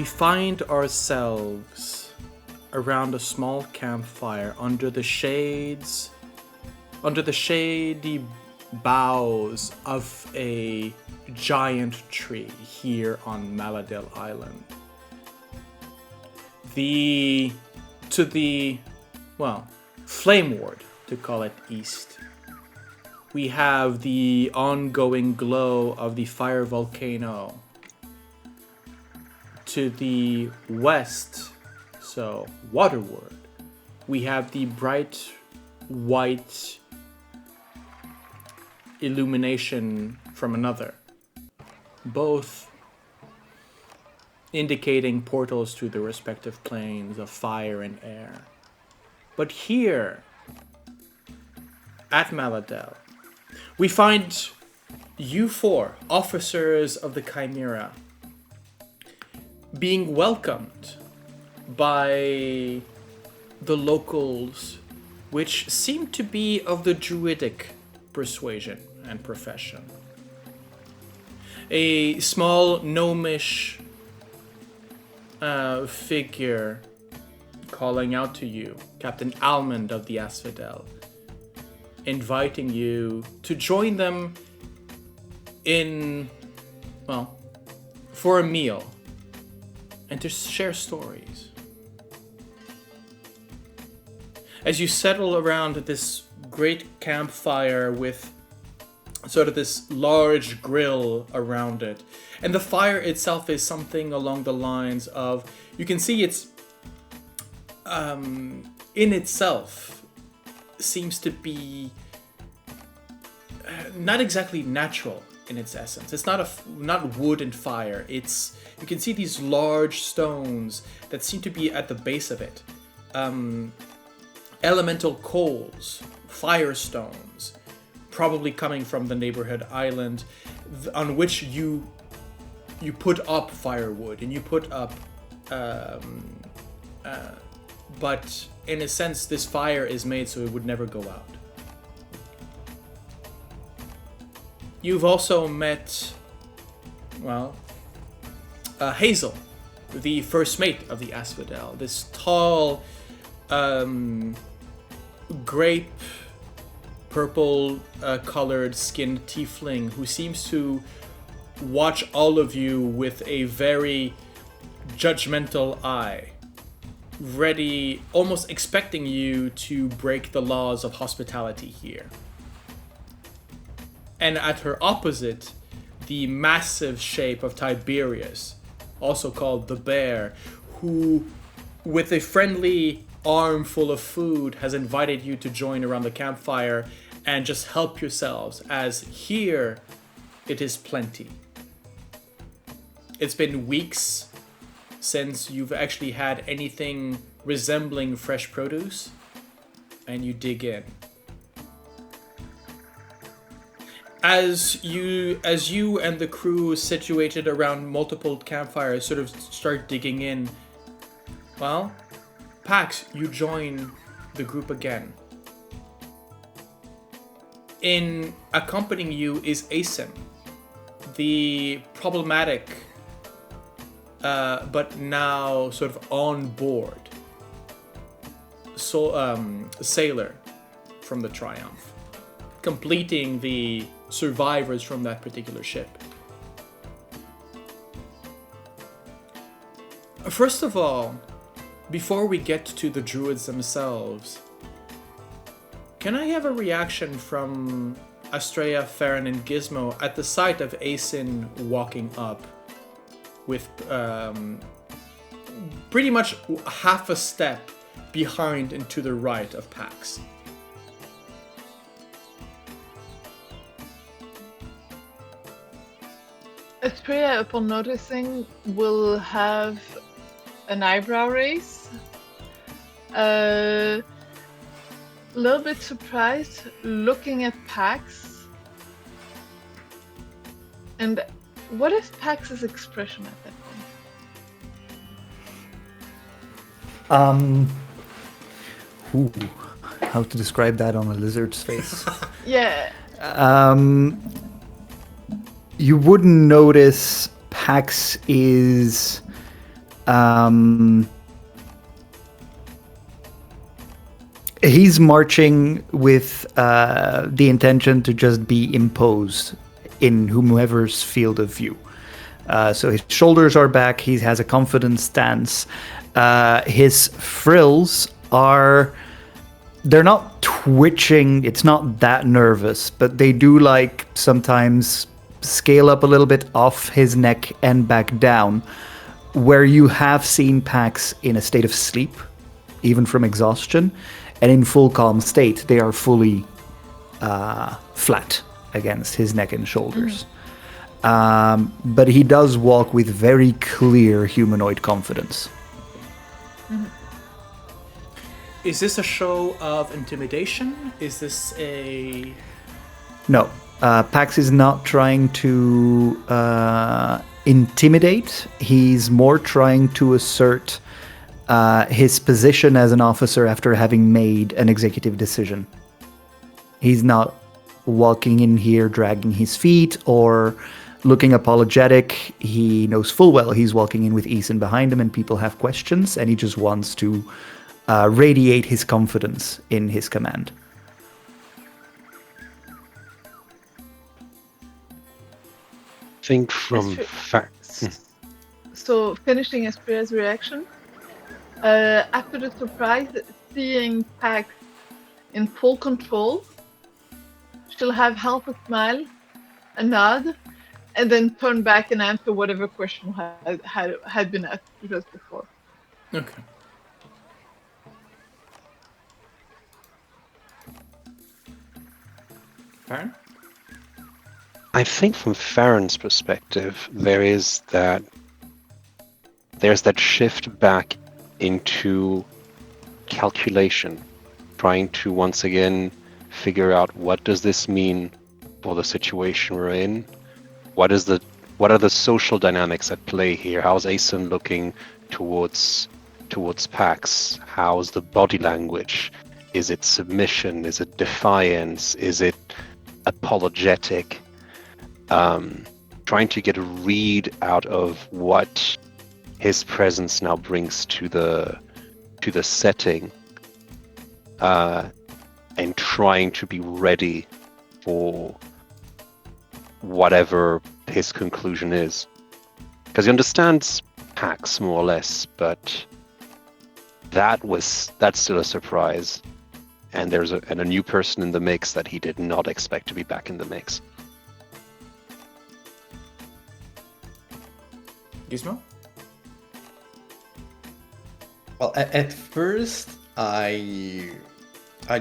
find ourselves around a small campfire under the shady boughs of a giant tree here on Maladel Island. To the flameward, to call it east, we have the ongoing glow of the fire volcano. To the west, so waterward, we have the bright white illumination from another, both indicating portals to the respective planes of fire and air. But here, at Maladel, we find you four, officers of the Chimera, being welcomed by the locals, which seem to be of the druidic persuasion and profession. A small gnomish figure calling out to you, Captain Almond of the Asphodel, inviting you to join them for a meal and to share stories. As you settle around this great campfire with sort of this large grill around it, and the fire itself is something along the lines of, you can see it's in itself seems to be not exactly natural in its essence. It's not wood and fire. It's, you can see these large stones that seem to be at the base of it. Elemental coals, firestones, probably coming from the neighborhood island, on which you put up firewood and you put up but in a sense this fire is made so it would never go out. You've also met Hazel, the first mate of the Asphodel, this tall grape purple colored skinned tiefling who seems to watch all of you with a very judgmental eye, ready, almost expecting you to break the laws of hospitality here. And at her opposite, the massive shape of Tiberius, also called the Bear, who, with a friendly arm full of food, has invited you to join around the campfire and just help yourselves, as here it is plenty. It's been weeks since you've actually had anything resembling fresh produce, and you dig in. As you and the crew situated around multiple campfires sort of start digging in, Pax, you join the group again. In accompanying you is Asim, the problematic but now sort of on board sailor from the Triumph, completing the survivors from that particular ship. First of all, before we get to the druids themselves, can I have a reaction from Astrea, Farron, and Gizmo at the sight of Asin walking up with pretty much half a step behind and to the right of Pax? Astrea, upon noticing, will have an eyebrow raise. A little bit surprised, looking at Pax. And what is Pax's expression at that point? How to describe that on a lizard's face? Yeah. You wouldn't notice Pax is He's marching with the intention to just be imposed in whomever's field of view. So his shoulders are back. He has a confident stance. His frills are... They're not twitching. It's not that nervous, but they do like sometimes scale up a little bit off his neck and back down, where you have seen Pax in a state of sleep, even from exhaustion, and in full calm state, they are fully flat against his neck and shoulders. But he does walk with very clear humanoid confidence. Is this a show of intimidation? Is this a... No. Pax is not trying to intimidate. He's more trying to assert his position as an officer after having made an executive decision. He's not walking in here dragging his feet or looking apologetic. He knows full well he's walking in with Eason behind him and people have questions, and he just wants to radiate his confidence in his command. Think from So, finishing Astrea's reaction, after the surprise, seeing Pax in full control, she'll have half a smile, a nod, and then turn back and answer whatever question had been asked just before. Okay. Farron? I think from Farron's perspective, there's that shift back into calculation, trying to once again figure out what does this mean for the situation we're in. What are the social dynamics at play here? How's Aeson looking towards Pax? How's the body language? Is it submission? Is it defiance? Is it apologetic? Trying to get a read out of what his presence now brings to the setting, and trying to be ready for whatever his conclusion is, because he understands Pax more or less, but that's still a surprise, and there's a new person in the mix that he did not expect to be back in the mix. Gizmo? Well, at first, I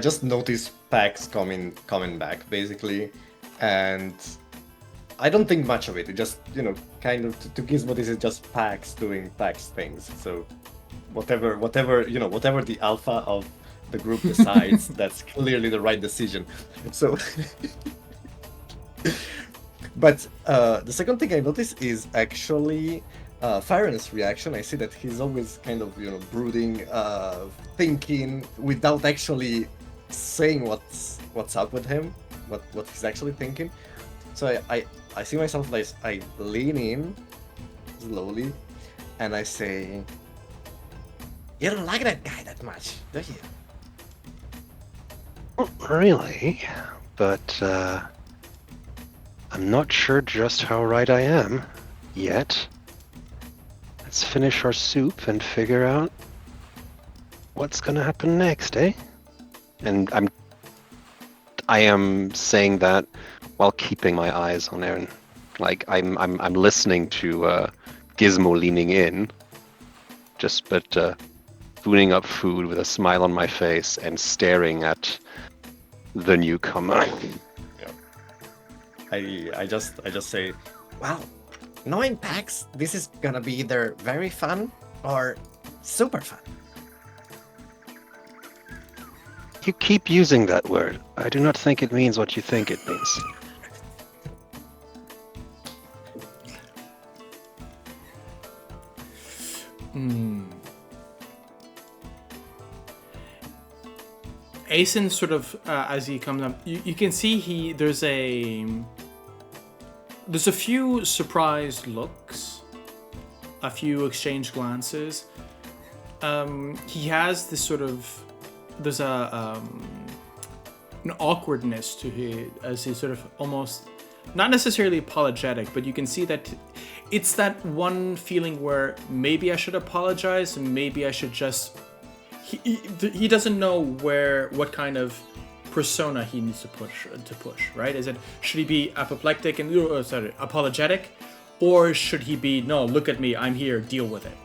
just noticed Pax coming back, basically, and I don't think much of it. It just, kind of to Gizmo, this is just Pax doing Pax things. So whatever the alpha of the group decides, that's clearly the right decision. So, but the second thing I noticed is actually Farron's reaction. I see that he's always kind of brooding, thinking without actually saying what's up with him, what he's actually thinking. So I see myself like I lean in slowly, and I say, "You don't like that guy that much, do you?" Not really, but I'm not sure just how right I am yet. Let's finish our soup and figure out what's gonna happen next, eh? And I am saying that while keeping my eyes on Aaron. Like I'm listening to Gizmo leaning in, but spooning up food with a smile on my face and staring at the newcomer. I just say, "Well, knowing Pax, this is gonna be either very fun or super fun." You keep using that word. I do not think it means what you think it means. Aeson sort of, as he comes up, you can see there's a few surprised looks a few exchange glances. He has this sort of, there's an awkwardness to his, as he's sort of almost, not necessarily apologetic, but you can see that it's that one feeling where maybe I should apologize and maybe I should just, he doesn't know what kind of persona he needs to push, right? Is it, should he be apoplectic and apologetic, or should he be, no, look at me, I'm here, deal with it?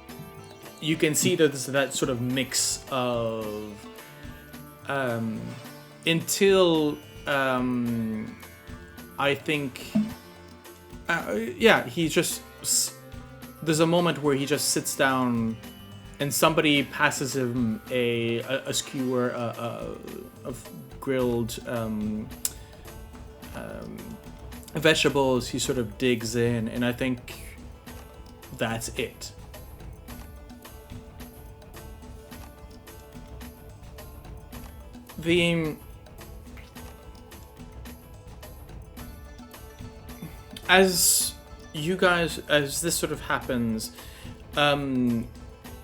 You can see that there's that sort of mix of until I think he just, there's a moment where he just sits down and somebody passes him a skewer of grilled vegetables. He sort of digs in, and I think that's it. As this sort of happens,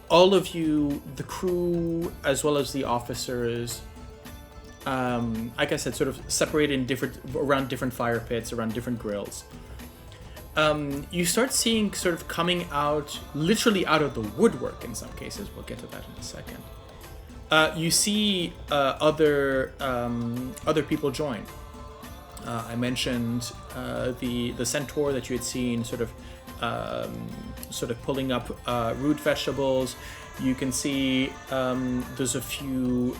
all of you, the crew as well as the officers, like I said, sort of separated in around different fire pits, around different grills. You start seeing sort of coming out, literally out of the woodwork in some cases. We'll get to that in a second. You see other people join. I mentioned the centaur that you had seen sort of pulling up root vegetables. You can see there's a few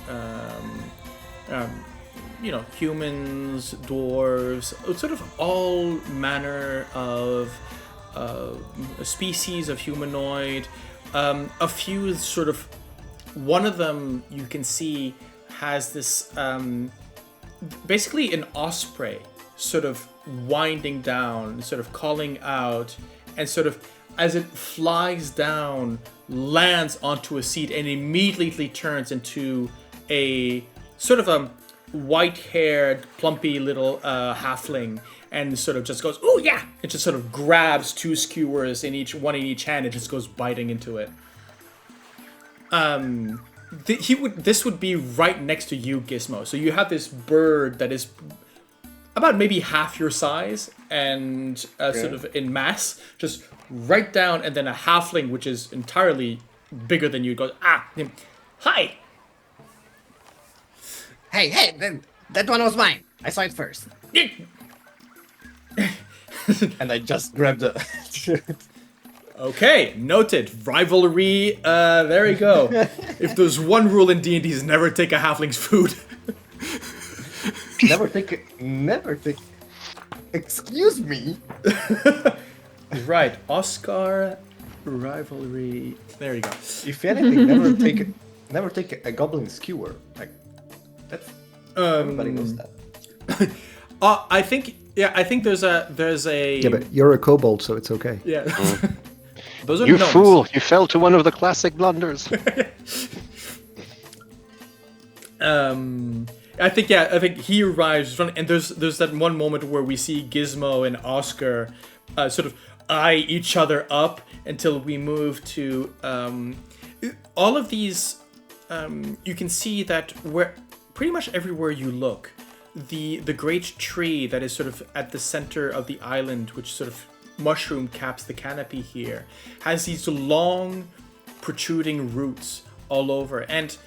humans, dwarves, sort of all manner of species of humanoid. A few sort of, one of them you can see has this basically an osprey sort of winding down, sort of calling out, and sort of as it flies down, lands onto a seat and immediately turns into a sort of a white-haired, plumpy little halfling, and sort of just goes, "Oh yeah!" It just sort of grabs two skewers in each hand and just goes biting into it. This would be right next to you, Gizmo. So you have this bird that is about maybe half your size and sort of in mass, just right down, and then a halfling which is entirely bigger than you goes, hi. Hey, that one was mine. I saw it first. And I just grabbed the... Okay, noted. Rivalry, there we go. If there's one rule in D&D is never take a halfling's food. Never take... Excuse me? Right, Oscar, rivalry, there you go. If anything, never take a goblin skewer. Like, that's... everybody knows that. I think there's a... Yeah, but you're a kobold, so it's okay. Yeah. Those are You gnomes. fool! You fell to one of the classic blunders. I think he arrives, and there's that one moment where we see Gizmo and Oscar sort of eye each other up until we move to all of these. You can see that where pretty much everywhere you look, the great tree that is sort of at the center of the island, which sort of mushroom caps the canopy here, has these long protruding roots all over, and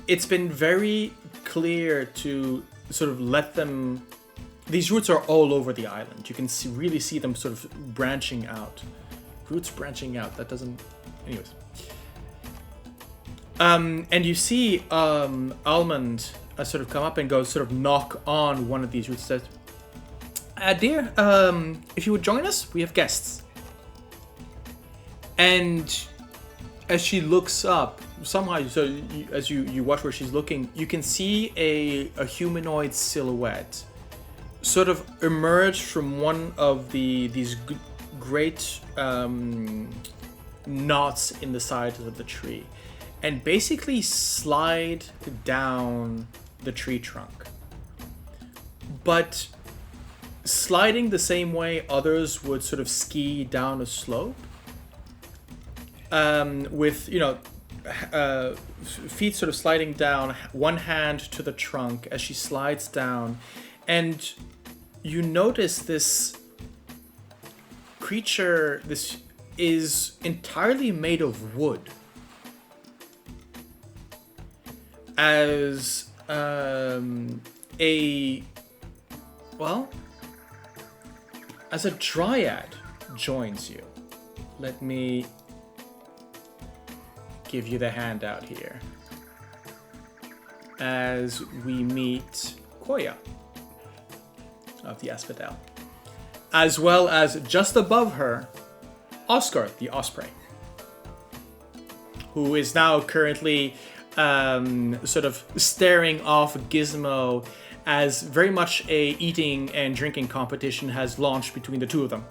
it's been very clear to sort of let them, these roots are all over the island. You can really see them sort of branching out. Roots branching out, that doesn't, anyways. And you see Almond sort of come up and go sort of knock on one of these roots, says, dear, if you would join us, we have guests. And as she looks up, somehow, so as you watch where she's looking, you can see a humanoid silhouette sort of emerge from one of these great knots in the sides of the tree, and basically slide down the tree trunk. But sliding the same way others would sort of ski down a slope, with feet sort of sliding down, one hand to the trunk as she slides down, and you notice this creature. This is entirely made of wood. As as a dryad joins you. Let me give you the handout here. As we meet Koya of the Asphodel. As well as just above her, Oscar the Osprey. Who is now currently sort of staring off Gizmo as very much a eating and drinking competition has launched between the two of them.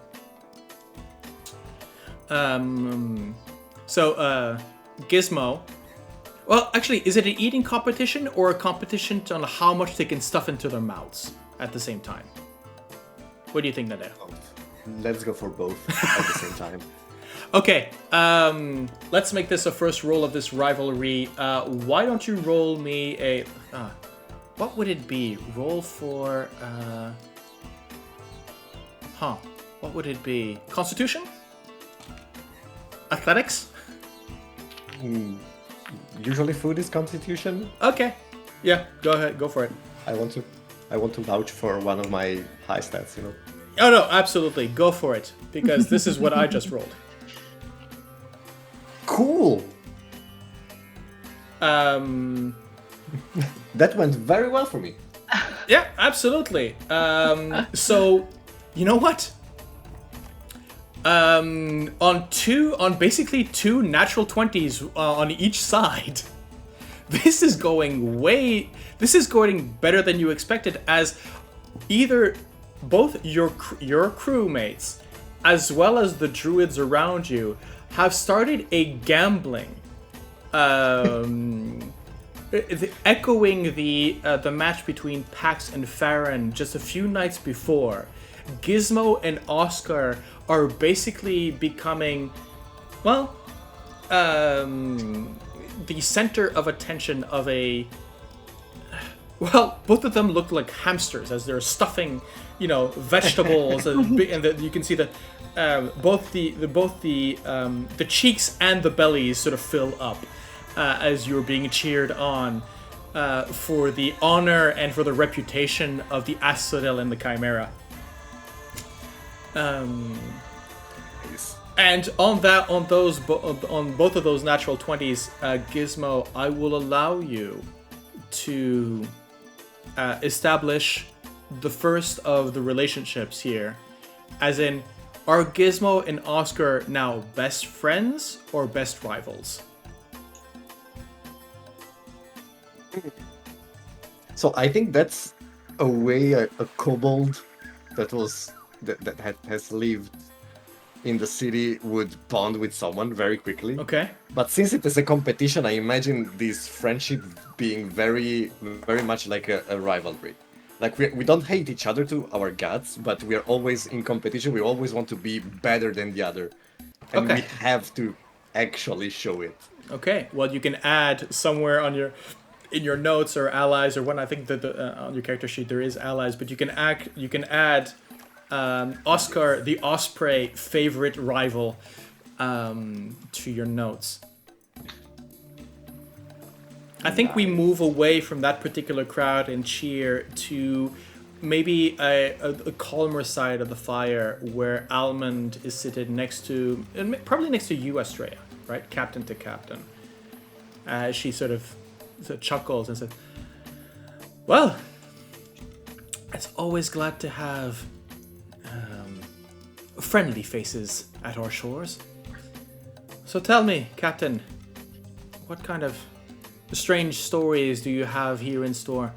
Gizmo... Well, actually, is it an eating competition or a competition on how much they can stuff into their mouths at the same time? What do you think, Nadea? Let's go for both at the same time. Okay, let's make this a first roll of this rivalry. Why don't you roll me a... what would it be? Roll for... what would it be? Constitution? Athletics? Usually food is constitution. Okay. Yeah, go ahead. Go for it. I want to vouch for one of my high stats, you know. Oh, no, absolutely. Go for it. Because this is what I just rolled. Cool! That went very well for me. Yeah, absolutely. So, you know what? On basically two natural 20s on each side, this is going better than you expected, as either both your crewmates as well as the druids around you have started a gambling, echoing the match between Pax and Farron just a few nights before. Gizmo and Oscar are basically becoming, the center of attention of both of them look like hamsters as they're stuffing, vegetables, and you can see that both the cheeks and the bellies sort of fill up as you're being cheered on for the honor and for the reputation of the Asphodel and the Chimera. And on both of those natural 20s, Gizmo, I will allow you to establish the first of the relationships here, as in, are Gizmo and Oscar now best friends or best rivals? So I think that's a way a kobold that has lived in the city would bond with someone very quickly. Okay. But since it is a competition, I imagine this friendship being very, very much like a rivalry. Like we don't hate each other to our guts, but we are always in competition. We always want to be better than the other, and we have to actually show it. Okay. Well, you can add somewhere in your notes or allies or what. I think that on your character sheet there is allies, but you can add Oscar the Osprey favorite rival to your notes. I think we move away from that particular crowd and cheer to maybe a calmer side of the fire where Almond is seated probably next to you, Astrea, right? Captain to captain. She sort of chuckles and says, well, it's always glad to have friendly faces at our shores. So tell me, Captain, what kind of strange stories do you have here in store?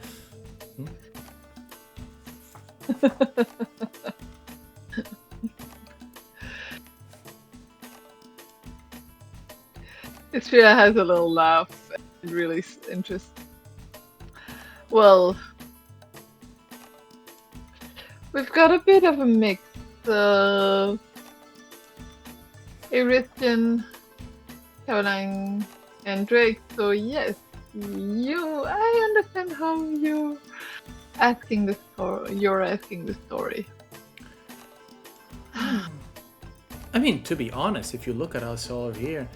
Astrea has a little laugh and really interested. Well, we've got a bit of a mix of Eritrean Caroline and Drake. So yes, I understand how you're asking the story. You're asking the story. I mean, to be honest, if you look at us all here,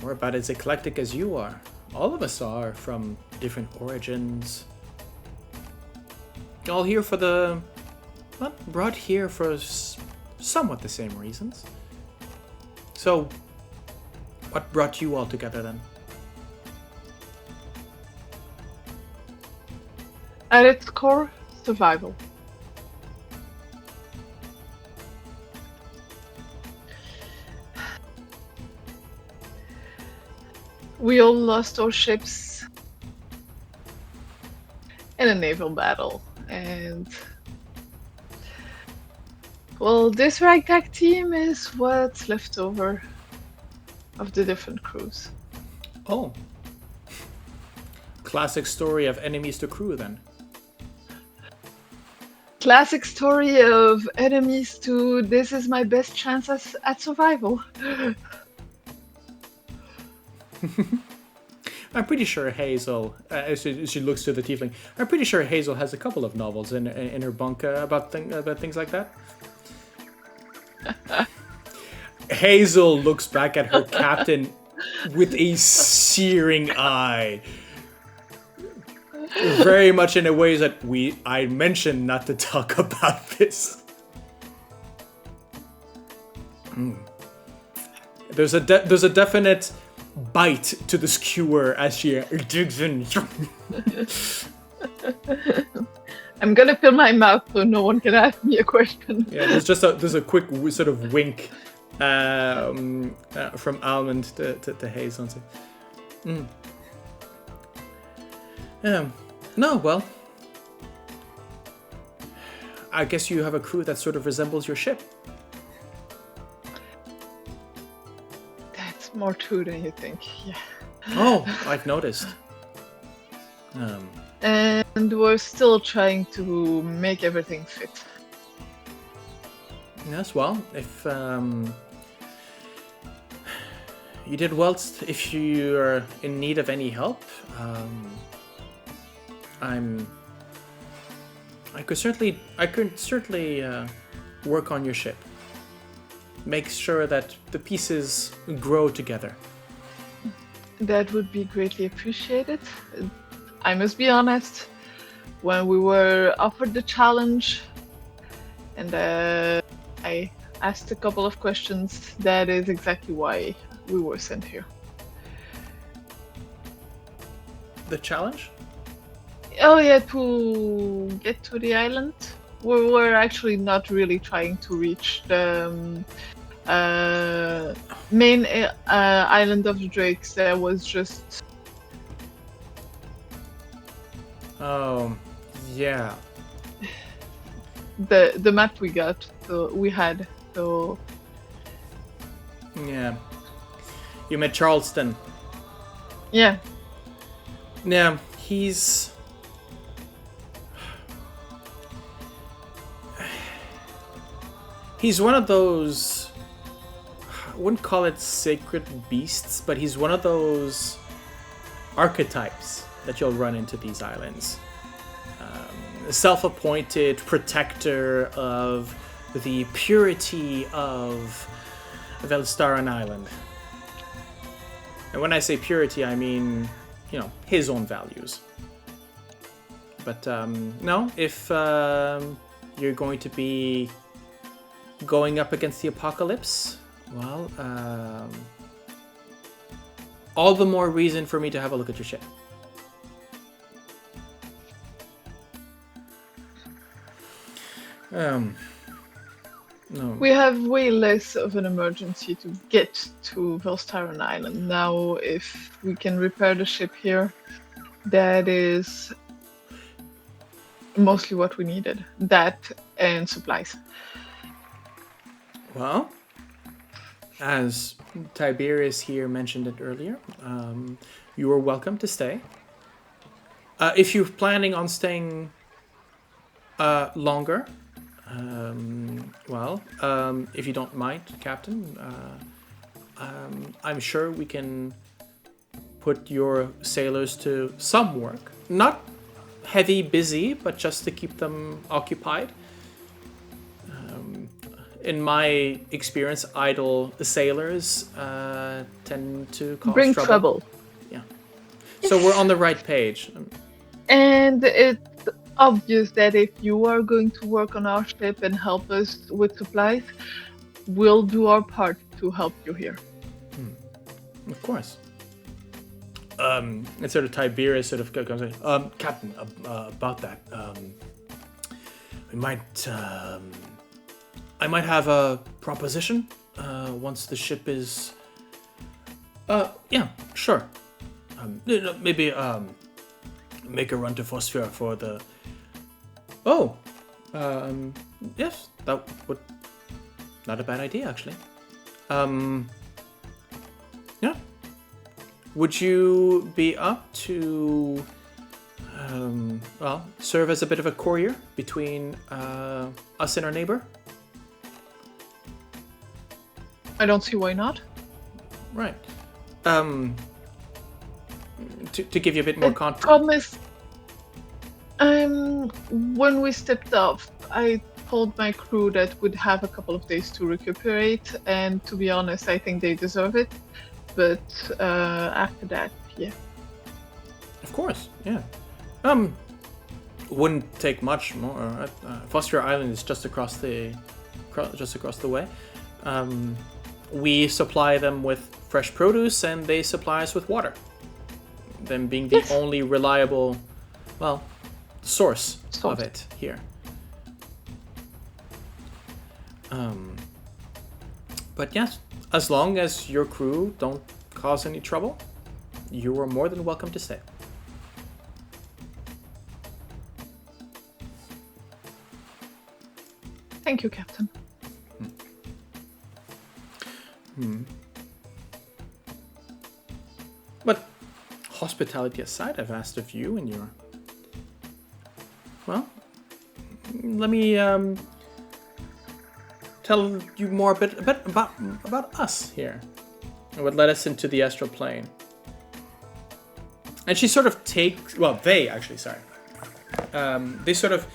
we're about as eclectic as you are. All of us are from different origins. All here for the... well, brought here for somewhat the same reasons. So, what brought you all together then? At its core, survival. We all lost our ships in a naval battle, and well, this ragtag team is what's left over of the different crews. Oh. Classic story of enemies to crew then. Classic story of enemies to this is my best chance at survival. I'm pretty sure Hazel, as she looks to the tiefling, I'm pretty sure Hazel has a couple of novels in her bunk about things like that. Hazel looks back at her captain with a searing eye. Very much in a way that I mentioned not to talk about this. There's a definite bite to the skewer as she digs in. I'm gonna fill my mouth so no one can ask me a question. Yeah, there's a quick sort of wink from Almond to Hazel. No, well, I guess you have a crew that sort of resembles your ship. That's more true than you think, yeah. Oh, I've noticed. And we're still trying to make everything fit. Yes, well, if you did well, if you're in need of any help, I could certainly work on your ship. Make sure that the pieces grow together. That would be greatly appreciated. I must be honest, when we were offered the challenge and I asked a couple of questions, that is exactly why we were sent here. The challenge? Oh yeah, to get to the island. We were actually not really trying to reach the main island of the Drakes. There was just... Oh, yeah. The map we got, so we had, so... Yeah. You met Charleston. Yeah. Yeah, he's... He's one of those... I wouldn't call it sacred beasts, but he's one of those archetypes that you'll run into these islands. Self-appointed protector of the purity of Velstaran Island. And when I say purity, I mean, you know, his own values. But no, if you're going to be going up against the apocalypse, well, all the more reason for me to have a look at your ship. No. We have way less of an emergency to get to Velstaran Island. Now, if we can repair the ship here, that is mostly what we needed. That and supplies. Well, as Tiberius here mentioned it earlier, you are welcome to stay. If you're planning on staying longer, well, if you don't mind, Captain, I'm sure we can put your sailors to some work. Not heavy, busy, but just to keep them occupied. In my experience, idle sailors tend to cause Bring trouble. Yeah. So we're on the right page. And it's obvious that if you are going to work on our ship and help us with supplies, we'll do our part to help you here. Of course. And sort of Tiberius sort of comes in. Captain, about that. I might have a proposition once the ship is. Yeah, sure. Maybe make a run to Phosphera for the. Oh, yes, that would. Not a bad idea, actually. Yeah. Would you be up to, serve as a bit of a courier between us and our neighbor? I don't see why not. Right. To give you a bit more context. Promise. When we stepped off, I told my crew that we'd have a couple of days to recuperate, and to be honest, I think they deserve it. But after that, yeah. Of course, yeah. Wouldn't take much more. Foster Island is just across the way. We supply them with fresh produce, and they supply us with water. Them being the only reliable, source of it here. But yes, as long as your crew don't cause any trouble, you are more than welcome to stay. Thank you, Captain. But hospitality aside, I've asked of you and your... Well, let me tell you more a bit about us here. And what led us into the Astral Plane. And she sort of takes... Well, they actually, sorry. They sort of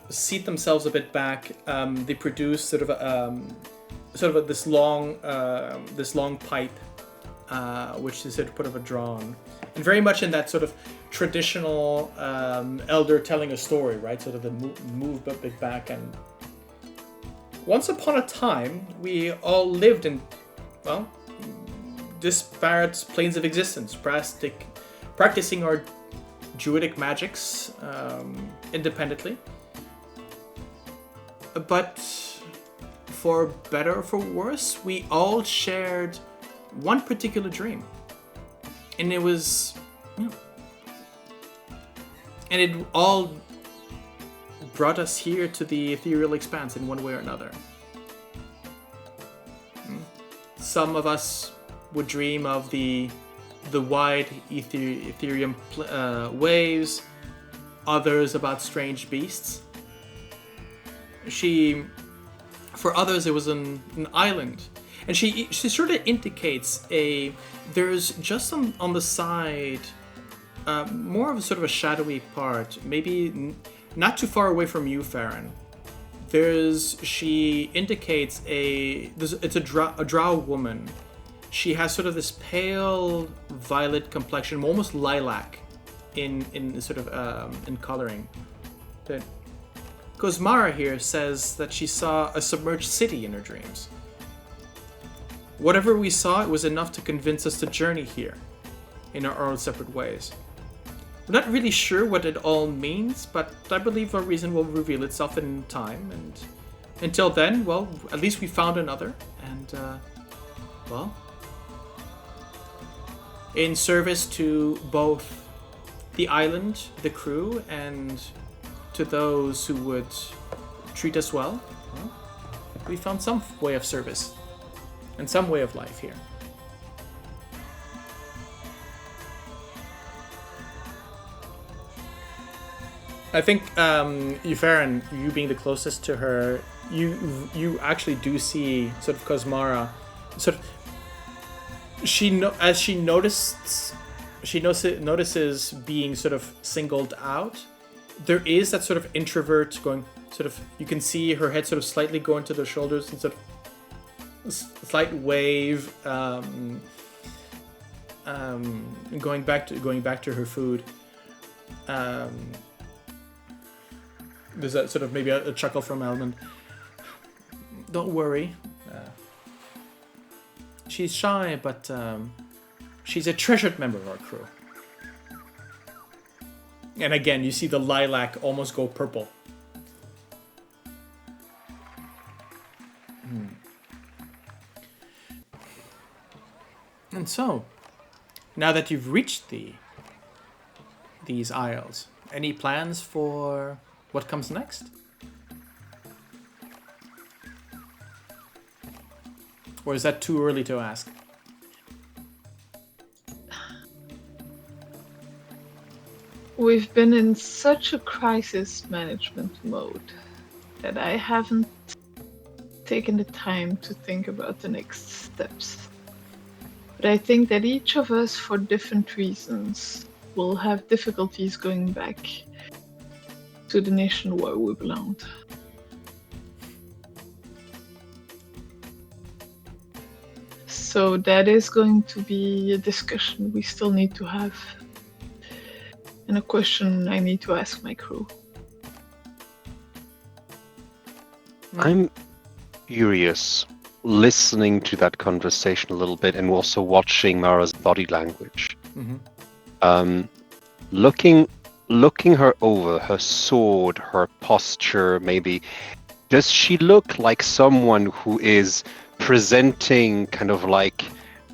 seat themselves a bit back. They produce sort of this long pipe, which is sort of put of a draw on, and very much in that sort of traditional elder telling a story, right? Sort of the move a bit back. And once upon a time, we all lived in, disparate planes of existence, practicing our druidic magics independently. But for better or for worse, we all shared one particular dream. And it was, and it all brought us here to the Aetherial Expanse in one way or another. Some of us would dream of the wide Ethereum waves, others about strange beasts. For others, it was an island. And she sort of indicates there's just on the side, more of a sort of a shadowy part, maybe not too far away from you, Farron. She indicates it's a drow woman. She has sort of this pale violet complexion, almost lilac in sort of in coloring. But Cosmara here says that she saw a submerged city in her dreams. Whatever we saw, it was enough to convince us to journey here in our own separate ways. I'm not really sure what it all means, but I believe our reason will reveal itself in time. And until then, well, at least we found another. And, in service to both the island, the crew, and to those who would treat us well, we found some way of service and some way of life here. I think you, Farron, you being the closest to her, you actually do see sort of Cosmara sort of as she notices being sort of singled out. There is that sort of introvert going, sort of, you can see her head sort of slightly going to the shoulders and sort of slight wave, going back to her food. There's that sort of maybe a chuckle from Elmond. Don't worry. She's shy, but she's a treasured member of our crew. And again, you see the lilac almost go purple. And so, now that you've reached these isles, any plans for what comes next? Or is that too early to ask? We've been in such a crisis management mode that I haven't taken the time to think about the next steps. But I think that each of us, for different reasons, will have difficulties going back to the nation where we belonged. So that is going to be a discussion we still need to have, and a question I need to ask my crew. I'm curious, listening to that conversation a little bit and also watching Mara's body language. Looking her over, her sword, her posture, maybe, does she look like someone who is presenting kind of like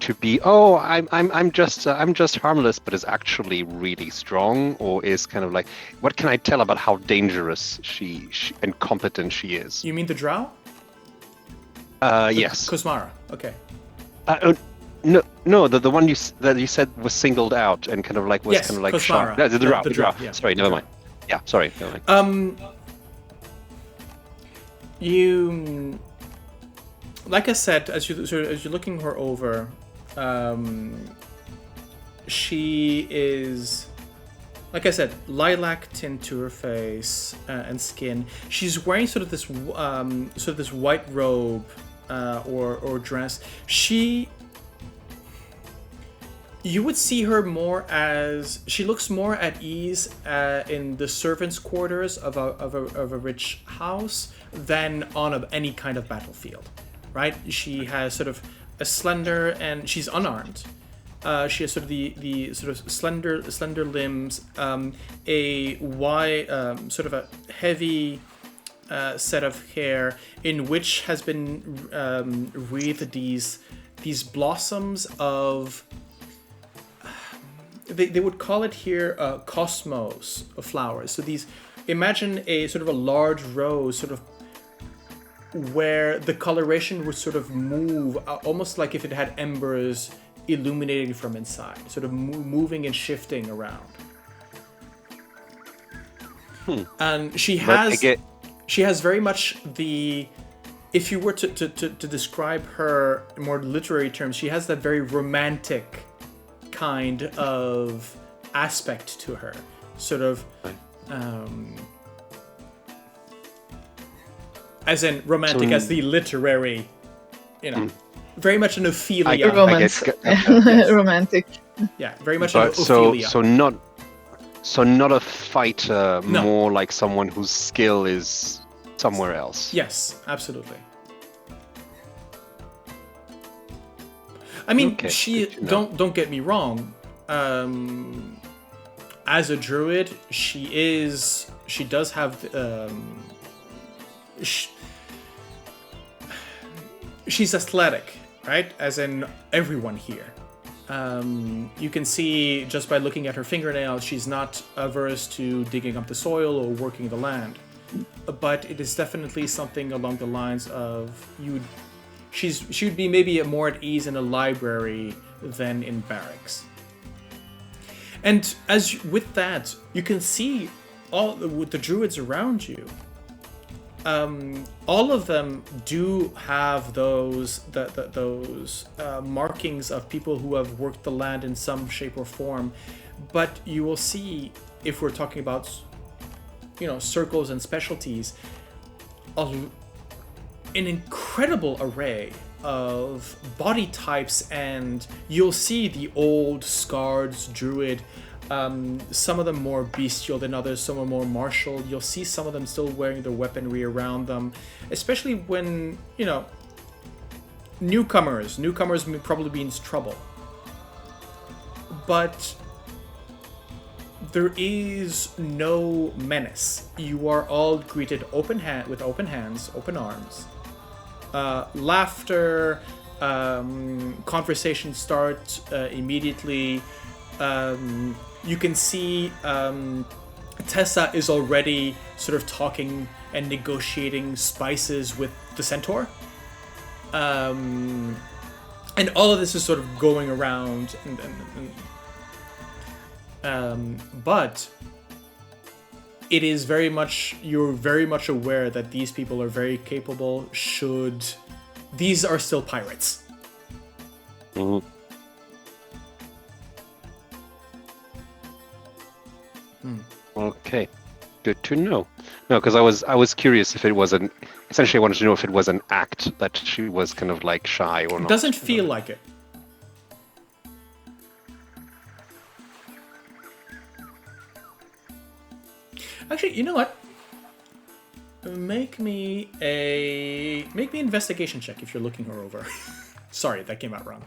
to be, oh, I'm just harmless, but is actually really strong, or is kind of like, what can I tell about how dangerous she and competent she is? You mean the drow? Yes. Kusmara. Okay. No, the one that you said was singled out and kind of like was kind of like Kusmara. shocked. No, the drow. Yeah. Sorry, never mind. Yeah, sorry. Never mind. You, like I said, as you're looking her over, she is, like I said, lilac tint to her face and skin. She's wearing sort of this white robe or dress. You would see her more as, she looks more at ease in the servants' quarters of a rich house than on any kind of battlefield, right? She has sort of a slender, and she's unarmed. She has sort of the sort of slender limbs, a wide, sort of a heavy set of hair in which has been wreathed these blossoms of. They would call it here cosmos of flowers. So these, imagine a sort of a large rose, sort of where the coloration would sort of move, almost like if it had embers illuminating from inside, sort of moving and shifting around. And she has very much the, if you were to describe her in more literary terms, she has that very romantic kind of aspect to her, sort of as in romantic, as the literary, very much an Ophelia. Romance. Romantic. Yeah, very much an Ophelia. So not a fighter, no. More like someone whose skill is somewhere else. Yes, absolutely. I mean, okay, she don't get me wrong. As a druid, she does have she's athletic, right? As in everyone here. You can see just by looking at her fingernails, she's not averse to digging up the soil or working the land. But it is definitely something along the lines of she would be maybe more at ease in a library than in barracks. And as with that, you can see all with the druids around you. all of them do have those markings of people who have worked the land in some shape or form, but you will see, if we're talking about, circles and specialties, an incredible array of body types, and you'll see the old scarred druid, some of them more bestial than others, some are more martial. You'll see some of them still wearing their weaponry around them, especially when, newcomers probably means trouble. But there is no menace. You are all greeted with open hands, open arms. Laughter, conversations start immediately. You can see Tessa is already sort of talking and negotiating spices with the centaur. And all of this is sort of going around. But it is you're very much aware that these people are very capable these are still pirates. Mm-hmm. Okay, good to know. No, because I was curious if it was essentially I wanted to know if it was an act that she was kind of like shy or not. Doesn't feel like it. Actually, you know what? Make me investigation check if you're looking her over. Sorry, that came out wrong.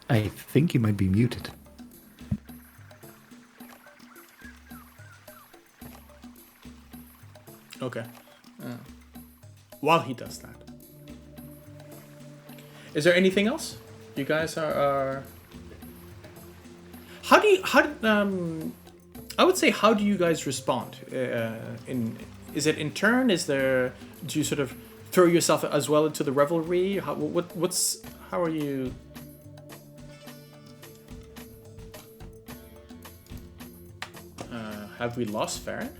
I think you might be muted. Okay. While he does that, is there anything else? You guys are. I would say, how do you guys respond? Is it in turn? Do you sort of throw yourself as well into the revelry? How are you? Have we lost Farron?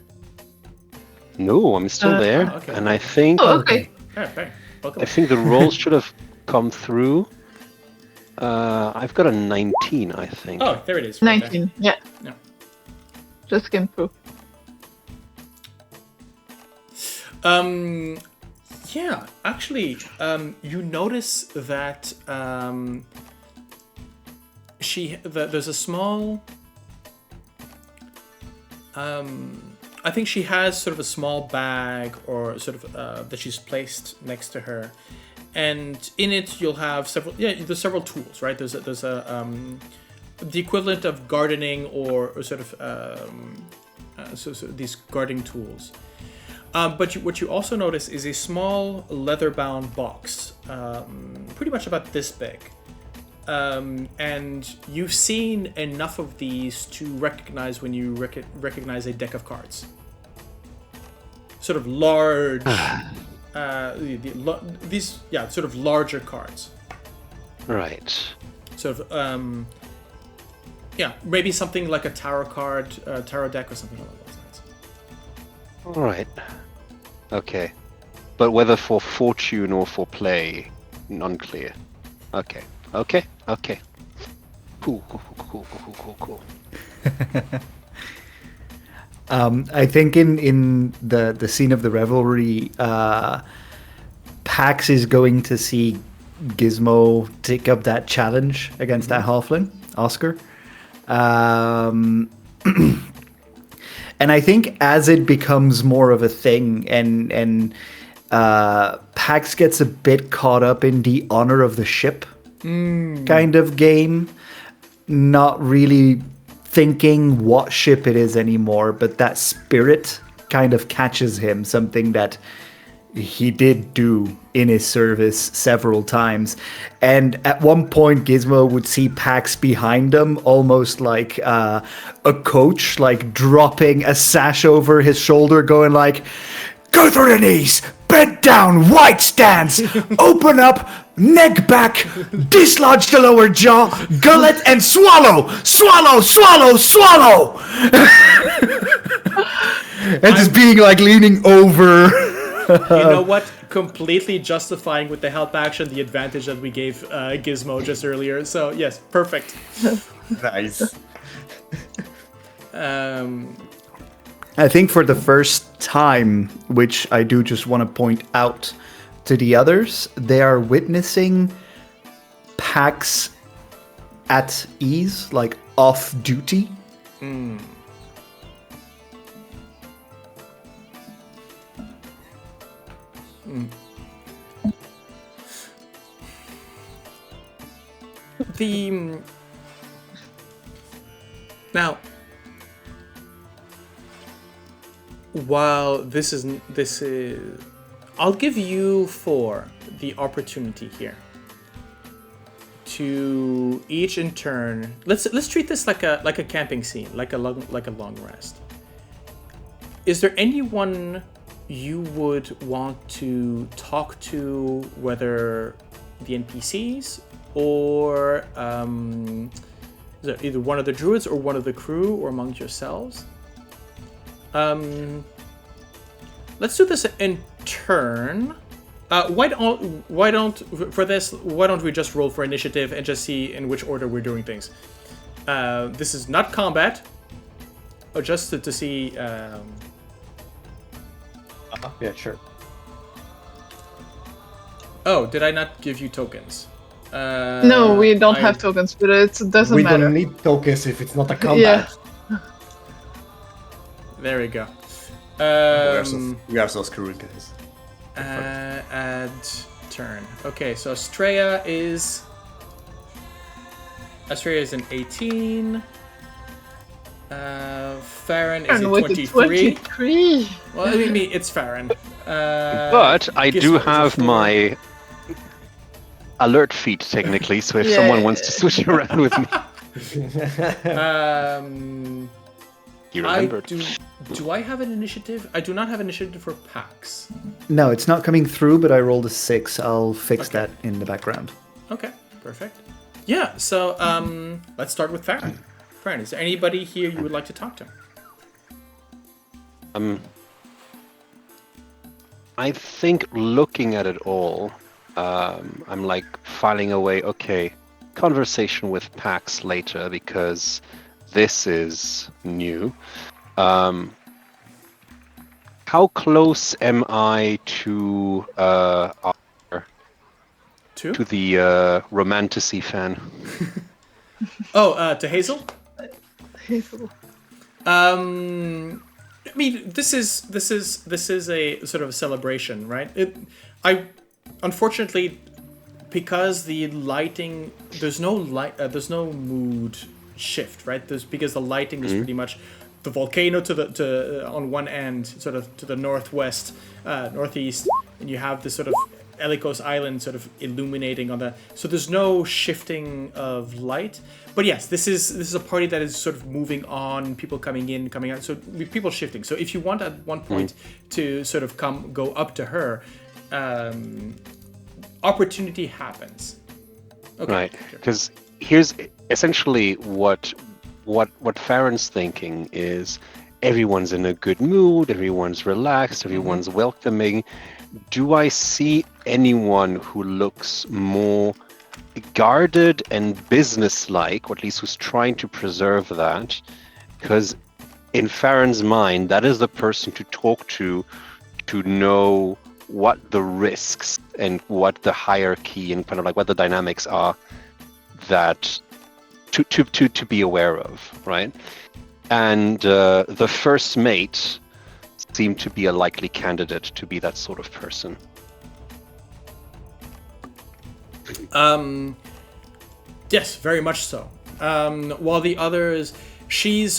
No, I'm still there, okay. And I think okay. Fair. Welcome. I think the rolls should have come through. I've got a 19, I think. Oh, there it is. Right 19, yeah. Just came through. Yeah, actually, you notice that there's a small. I think she has sort of a small bag or sort of that she's placed next to her, and in it you'll have there's several tools, right? There's the equivalent of gardening or sort of so these gardening tools. But what you also notice is a small leather-bound box, pretty much about this big. And you've seen enough of these to recognize when you recognize a deck of cards. Sort of large, these sort of larger cards. Right. Sort of, maybe something like a tarot card, tarot deck, or something along those lines. All right. Okay. But whether for fortune or for play, unclear. Okay. Cool. I think in the scene of the revelry, Pax is going to see Gizmo take up that challenge against that halfling, Oscar. And I think as it becomes more of a thing and Pax gets a bit caught up in the honor of the ship kind of game, not really thinking what ship it is anymore, but that spirit kind of catches him, something that he did do in his service several times. And at one point, Gizmo would see Pax behind him, almost like a coach, like dropping a sash over his shoulder, going like, "Go through the knees, Bed down, white stance. Open up, neck back, dislodge the lower jaw, gullet, and swallow. Swallow, swallow, swallow. And just being like leaning over. You know what? Completely justifying with the help action the advantage that we gave Gizmo just earlier. So yes, perfect. Nice. I think for the first time, which I do just want to point out to the others, they are witnessing Pax at ease, like off duty. Now, while this is, I'll give you 4 the opportunity here to each in turn. Let's treat this like a camping scene, like a long rest. Is there anyone you would want to talk to, whether the NPCs or is it either one of the druids or one of the crew or amongst yourselves? Let's do this in turn. Why don't we just roll for initiative and just see in which order we're doing things? This is not combat, or just to see. Yeah, sure. Oh, did I not give you tokens? No, we don't have tokens, but it doesn't We matter. don't need tokens if it's not a combat. There we go. We are so screwed, guys. Add turn. Okay, so Astrea is an 18. Farron is a 23. Well, I mean, it's Farron. But I do have my alert feat technically, so if someone wants to switch around with me. You remembered. Do I have an initiative? I do not have initiative for Pax. No, it's not coming through, but I rolled a 6. I'll fix that in the background. Okay, perfect. Yeah, so let's start with Farron. Farron, is there anybody here you would like to talk to? I think looking at it all, I'm like filing away, okay, conversation with Pax later because this is new. How close am I to the romanticy fan? To Hazel? Hazel. I mean, this is a sort of a celebration, right? Unfortunately, because the lighting, there's no mood shift, right? Because the lighting is pretty much the volcano to on one end, sort of to the northwest, northeast, and you have this sort of Elikos Island sort of illuminating on the. So there's no shifting of light. But yes, this is a party that is sort of moving on, people coming in, coming out. So people shifting. So if you want at one point to sort of go up to her, opportunity happens. Okay. Right. Because here's essentially what Farron's thinking is everyone's in a good mood, everyone's relaxed, everyone's welcoming. Do I see anyone who looks more guarded and businesslike, or at least who's trying to preserve that? Because in Farron's mind, that is the person to talk to know what the risks and what the hierarchy and kind of like what the dynamics are that to be aware of, right? And the first mate seemed to be a likely candidate to be that sort of person. Yes, very much so. While the others, you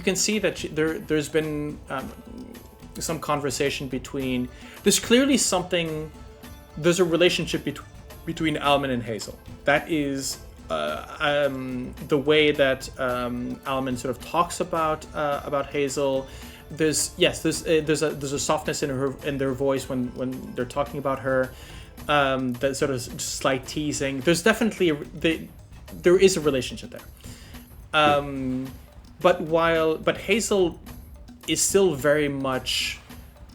can see that there's been some conversation between. There's clearly something. There's a relationship between Alman and Hazel. That is the way that Alman sort of talks about Hazel, there's a softness in their voice when they're talking about her, that sort of slight teasing. There's definitely there is a relationship there. But Hazel is still very much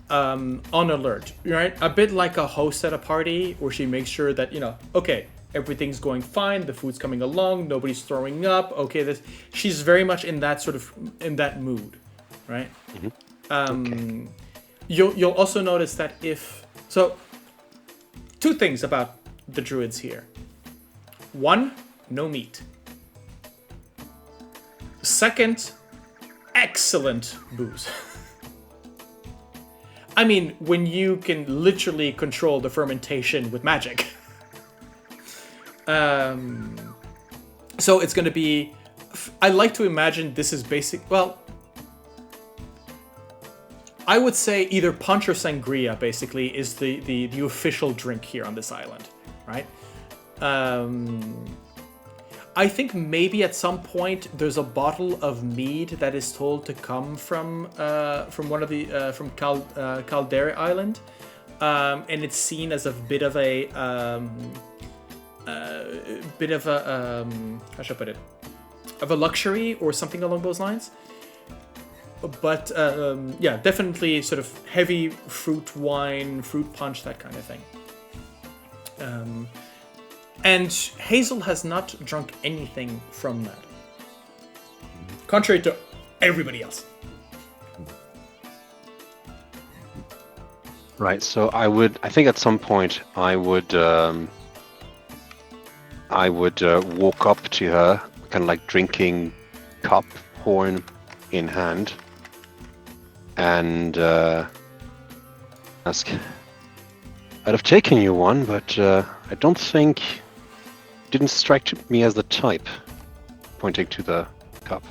on alert, right? A bit like a host at a party where she makes sure that, okay, everything's going fine, the food's coming along, nobody's throwing up, okay, she's very much in that mood, right? Okay. You'll also notice that two things about the druids here. One, no meat. Second, excellent booze. I mean, when you can literally control the fermentation with magic. So it's going to be... I like to imagine this is basic... Well, I would say either punch or sangria, basically, is the official drink here on this island, right? I think maybe at some point there's a bottle of mead that is told to come from one of the from Caldera Island, and it's seen as a bit of a how should I put it, of a luxury or something along those lines. But yeah, definitely sort of heavy fruit wine, fruit punch, that kind of thing. And Hazel has not drunk anything from that, contrary to everybody else. Right. So I think at some point I would walk up to her, kind of like drinking cup, horn in hand, and ask, I'd have taken you one, but I don't think... didn't strike me as the type, pointing to the cup.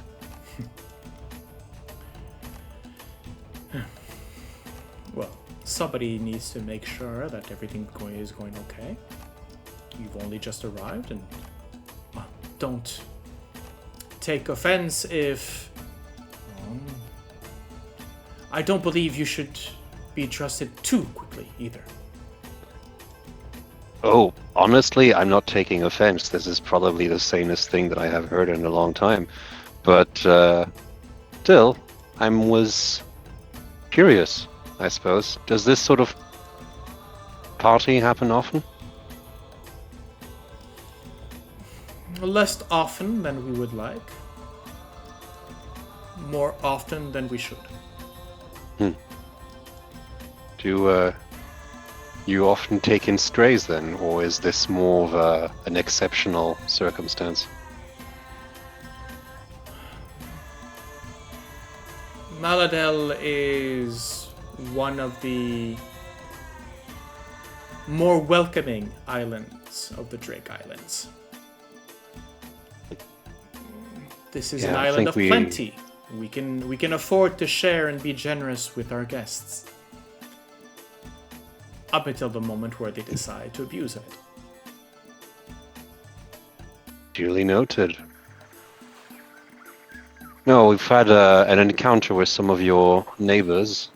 Well, somebody needs to make sure that everything is going okay. You've only just arrived, and well, don't take offense if... I don't believe you should be trusted too quickly either. Oh, honestly, I'm not taking offense. This is probably the sanest thing that I have heard in a long time. But still, I was curious, I suppose. Does this sort of party happen often? Less often than we would like. More often than we should. Do you often take in strays then, or is this more of an exceptional circumstance? Maladel is one of the more welcoming islands of the Drake Islands. This is an island of plenty. We can afford to share and be generous with our guests. Up until the moment where they decide to abuse it. Duly noted. No, we've had an encounter with some of your neighbors.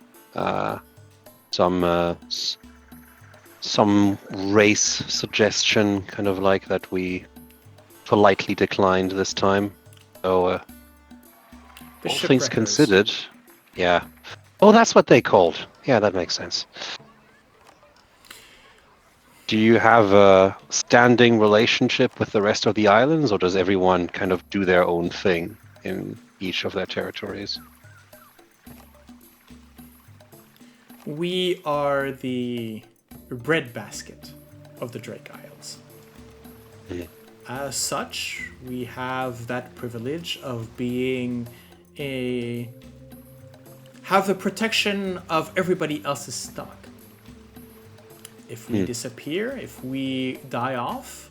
Some race suggestion, kind of like that we politely declined this time. So, all things considered, yeah. Oh, that's what they called. Yeah, that makes sense. Do you have a standing relationship with the rest of the islands, or does everyone kind of do their own thing in each of their territories? We are the breadbasket of the Drake Isles. As such, we have that privilege of have the protection of everybody else's stomach. If we disappear, if we die off,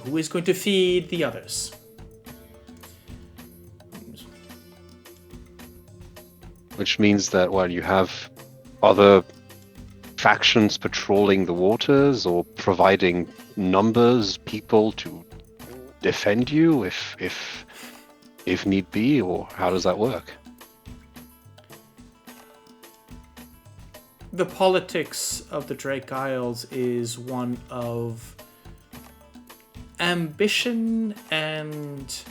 who is going to feed the others? Which means that while you have other factions patrolling the waters or providing numbers, people to defend you if need be, or how does that work? the politics of the Drake Isles is one of ambition and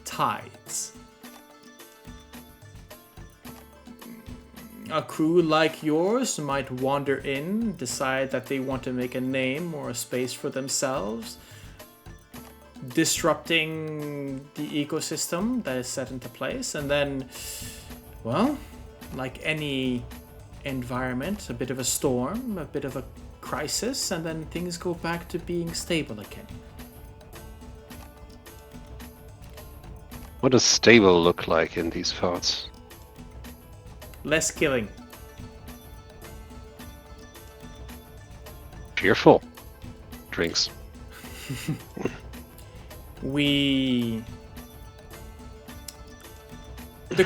tides. A crew like yours might wander in, decide that they want to make a name or a space for themselves, disrupting the ecosystem that is set into place, and then, well, like any environment, a bit of a storm, a bit of a crisis, and then things go back to being stable again. What does stable look like in these parts? Less killing. Cheerful. Drinks. The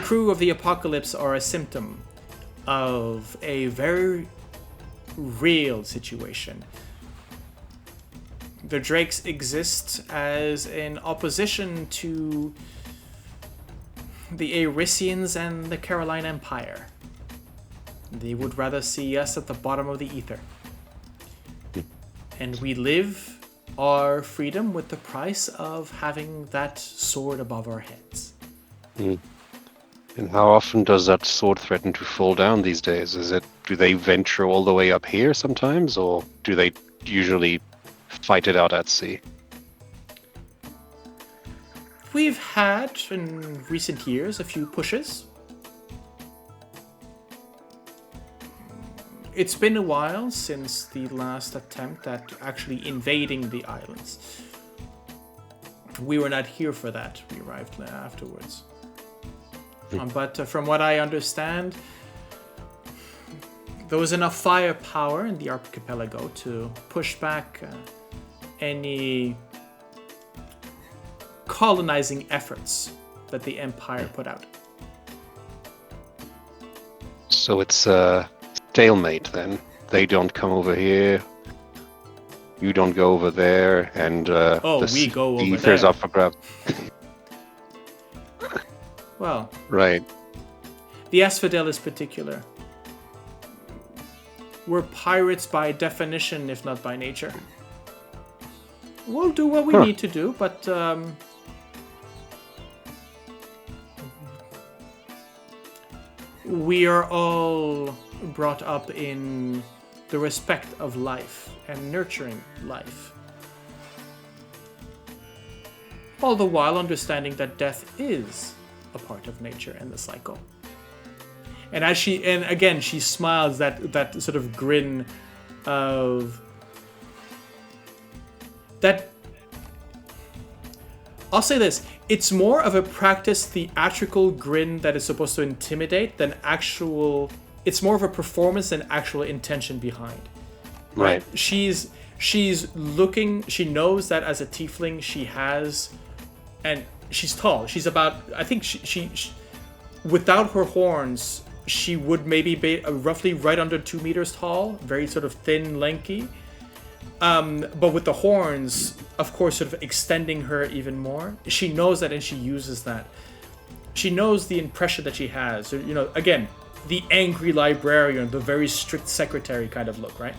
crew of the apocalypse are a symptom of a very real situation. The Drakes exist as an opposition to the Arisians and the Caroline Empire. They would rather see us at the bottom of the ether. And we live our freedom with the price of having that sword above our heads. Mm. And how often does that sword threaten to fall down these days? Do they venture all the way up here sometimes, or do they usually fight it out at sea? We've had, in recent years, a few pushes. It's been a while since the last attempt at actually invading the islands. We were not here for that. We arrived afterwards. But from what I understand, there was enough firepower in the archipelago to push back any colonizing efforts that the Empire put out. So it's a stalemate then. They don't come over here, you don't go over there, and we go over ether's there. up for grabs. Well, Right. the Asphodelis particular. We're pirates by definition, if not by nature. We'll do what we need to do, but we are all brought up in the respect of life and nurturing life. All the while understanding that death is a part of nature and the cycle. And again she smiles, that sort of grin of that. I'll say this, it's more of a practice theatrical grin that is supposed to intimidate than actual. It's more of a performance than actual intention behind. Right. She's looking, she knows that as a tiefling she has, and she's tall. She's about, I think she without her horns, she would maybe be roughly right under 2 meters tall, very sort of thin, lanky. But with the horns, of course, sort of extending her even more. She knows that and she uses that. She knows the impression that she has. You know, again, the angry librarian, the very strict secretary kind of look, right?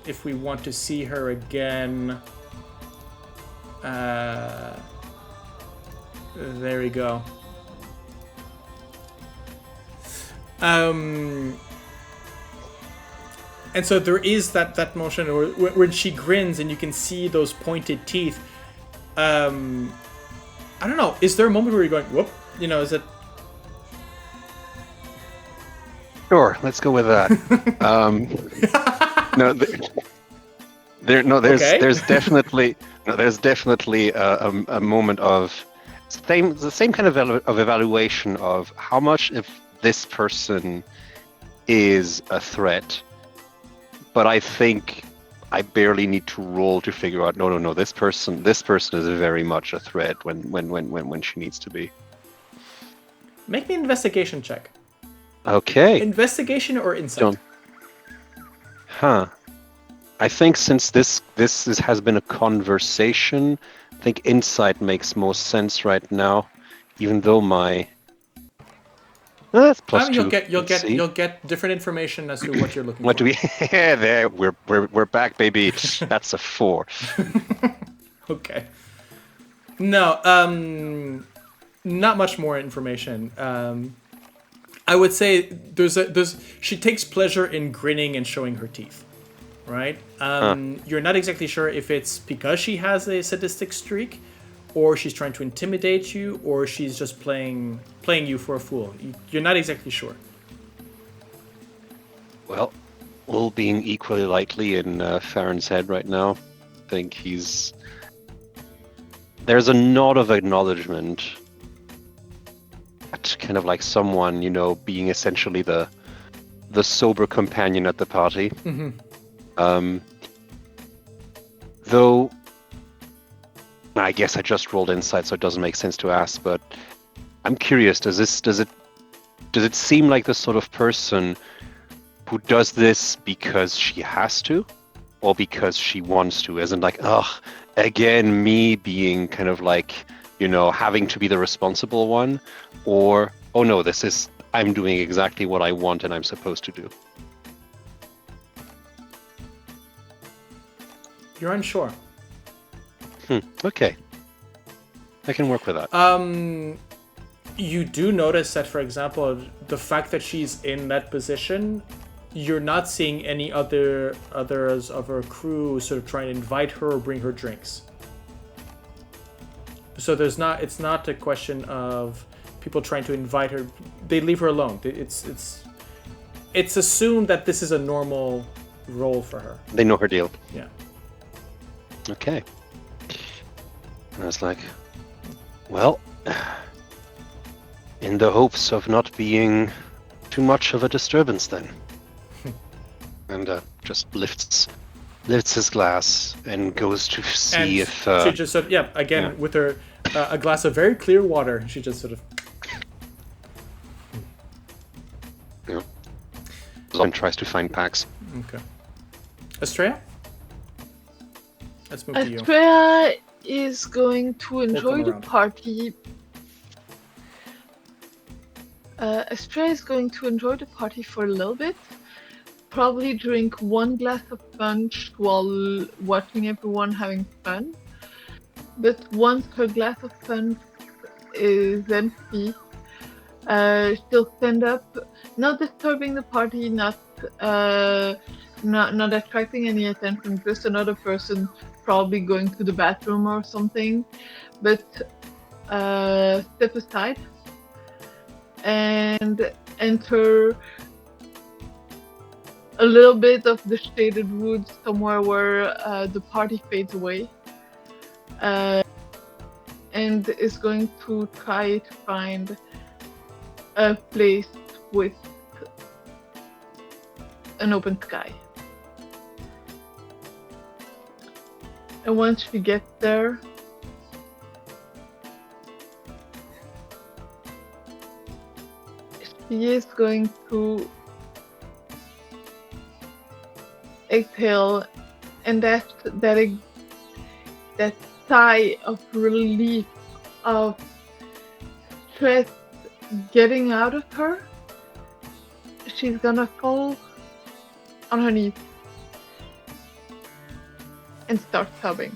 If we want to see her again... there we go. And so there is that motion when she grins and you can see those pointed teeth. I don't know. Is there a moment where you're going, whoop? You know, is it... Sure, let's go with that. There's definitely a moment of the same kind of evaluation of how much if this person is a threat, but I think I barely need to roll to figure out. No, this person is very much a threat when she needs to be. Make me an investigation check. Okay. Investigation or insight? I think since this has been a conversation, I think insight makes most sense right now, even though my That's plus two. You'll get different information as to what you're looking What for. do we? There, we're back, baby. That's a 4. Okay. No, not much more information. I would say she takes pleasure in grinning and showing her teeth, right? You're not exactly sure if it's because she has a sadistic streak, or she's trying to intimidate you, or she's just playing you for a fool. You're not exactly sure. Well, all being equally likely in Farron's head right now, I think there's a nod of acknowledgement at kind of like someone, being essentially the sober companion at the party. Mm-hmm. Though, I guess I just rolled insight, so it doesn't make sense to ask, but I'm curious, does it seem like the sort of person who does this because she has to, or because she wants to? As in, like, again, me being kind of like, having to be the responsible one, or, oh no, I'm doing exactly what I want and I'm supposed to do. You're unsure. Okay. I can work with that. You do notice that, for example, the fact that she's in that position, you're not seeing any others of her crew sort of trying to invite her or bring her drinks. So it's not a question of people trying to invite her. They leave her alone. It's assumed that this is a normal role for her. They know her deal. Yeah. Okay. And I was like, well, in the hopes of not being too much of a disturbance then. And just lifts his glass and goes to see and if... she just sort of, with her a glass of very clear water, she just sort of... And tries to find Pax. Okay. Astrea? Let's move to you. Astrea is going to enjoy the around. party. Astrea is going to enjoy the party for a little bit. Probably drink one glass of punch while watching everyone having fun. But once her glass of punch is empty, she'll stand up, not disturbing the party, not attracting any attention, just another person probably going to the bathroom or something, but step aside and enter a little bit of the shaded woods somewhere where the party fades away, and is going to try to find a place with an open sky. And once she gets there, she is going to exhale, and that sigh of relief, of stress getting out of her, she's gonna fall on her knees and start sobbing.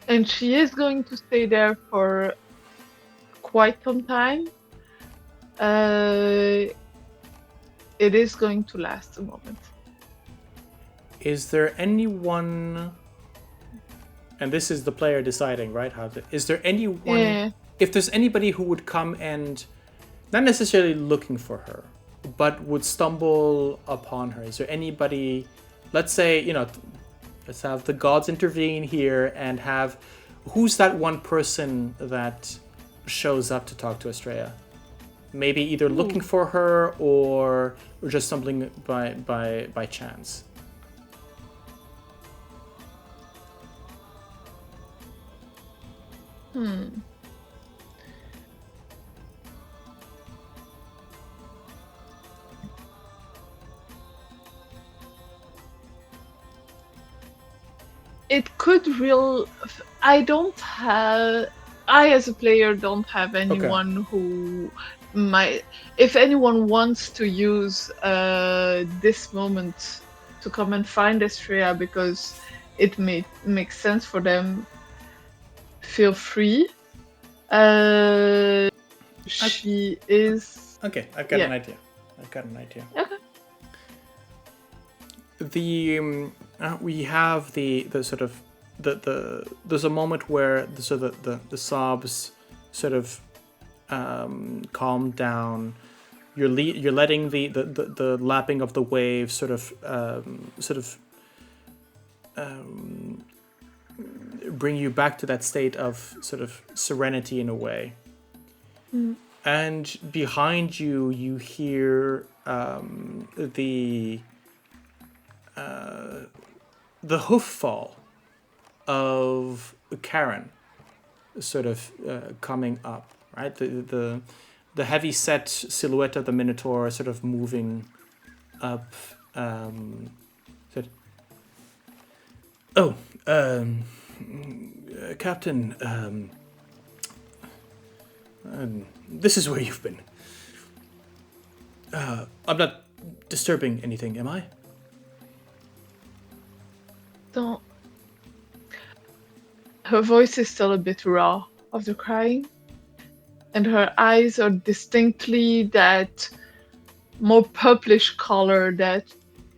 And she is going to stay there for quite some time. It is going to last a moment. Is there anyone, and this is the player deciding, right? Is there anyone, if there's anybody who would come and, not necessarily looking for her, but would stumble upon her? Is there anybody, let's say, let's have the gods intervene here and have, who's that one person that shows up to talk to Astrea? Maybe either looking for her or just stumbling by chance. could I don't have. I, as a player, don't have anyone who might. If anyone wants to use this moment to come and find Astrea because it makes sense for them, feel free. She is. Okay, I've got Yeah. an idea. Okay. We have the sort of there's a moment where the sobs sort of calm down. You're letting the lapping of the waves sort of bring you back to that state of sort of serenity in a way. And behind you, you hear the hoof fall of Karen, sort of coming up. Right, the heavy set silhouette of the Minotaur sort of moving up. Captain, this is where you've been. I'm not disturbing anything, am I? Don't. Her voice is still a bit raw of the crying, and her eyes are distinctly that more purplish color that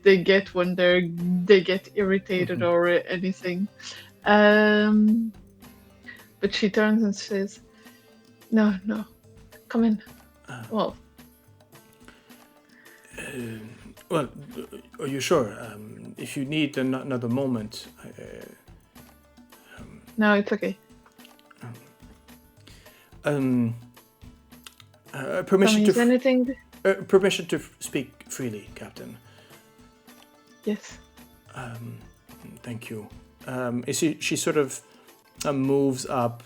they get when they get irritated or anything. But she turns and says, "No, come in." Well, are you sure? If you need another moment, no, it's okay. Permission to anything? permission to speak freely, Captain. Yes. Thank you. She sort of moves up,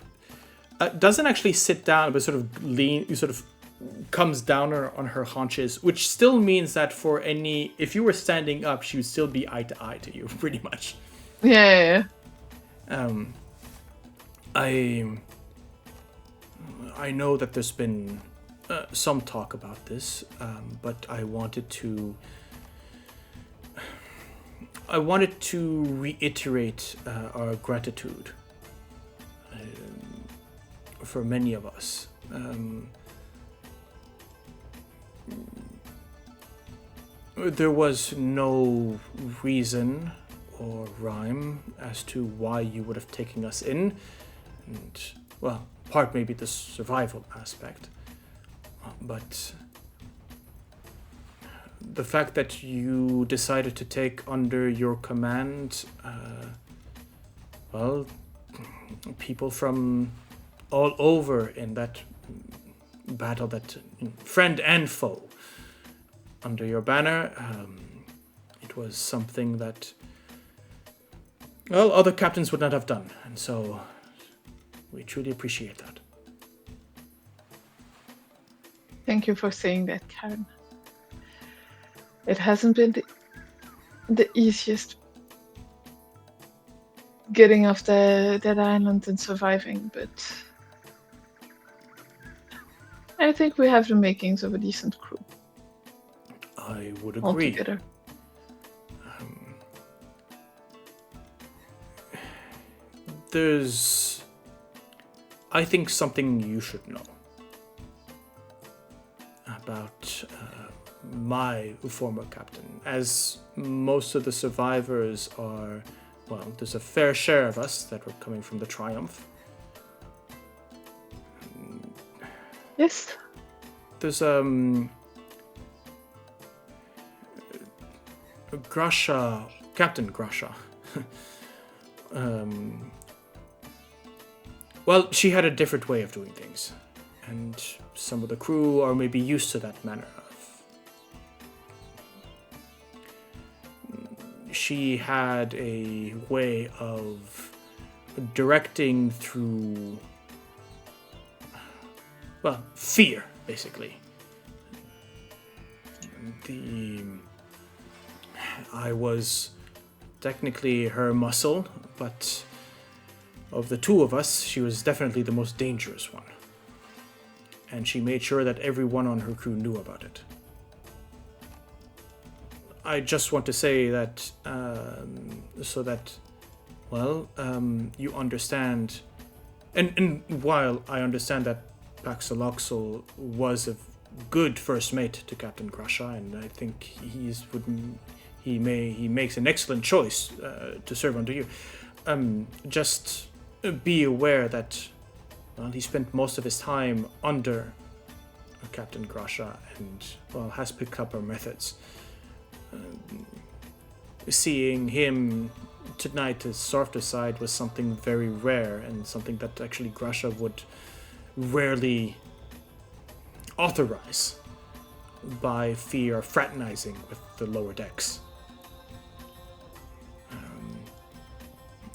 doesn't actually sit down, but sort of comes down on her haunches, which still means that if you were standing up, she would still be eye to eye to you, pretty much. Yeah. I know that there's been some talk about this, but I wanted to reiterate our gratitude for many of us. There was no reason or rhyme as to why you would have taken us in, and well, part maybe the survival aspect, but the fact that you decided to take under your command, people from all over in that battle, that friend and foe, under your banner, it was something that, well, other captains would not have done, and so we truly appreciate that. Thank you for saying that, Karen. It hasn't been the easiest getting off that island and surviving, but I think we have the makings of a decent crew. I would agree. Altogether. There's, I think, something you should know about my former captain. As most of the survivors are, well, there's a fair share of us that were coming from the Triumph. Yes. There's Grasha, Captain Grasha. Well, she had a different way of doing things, and some of the crew are maybe used to that manner of. She had a way of directing through, well, fear, basically. I was technically her muscle, but of the two of us, she was definitely the most dangerous one. And she made sure that everyone on her crew knew about it. I just want to say that, so that, well, you understand, and while I understand that Paxaloxel was a good first mate to Captain Grasha, and I think he makes an excellent choice to serve under you. Just be aware that, well, he spent most of his time under Captain Grasha and, well, has picked up her methods. Seeing him tonight as softer side was something very rare and something that actually Grasha would rarely authorize by fear of fraternizing with the lower decks.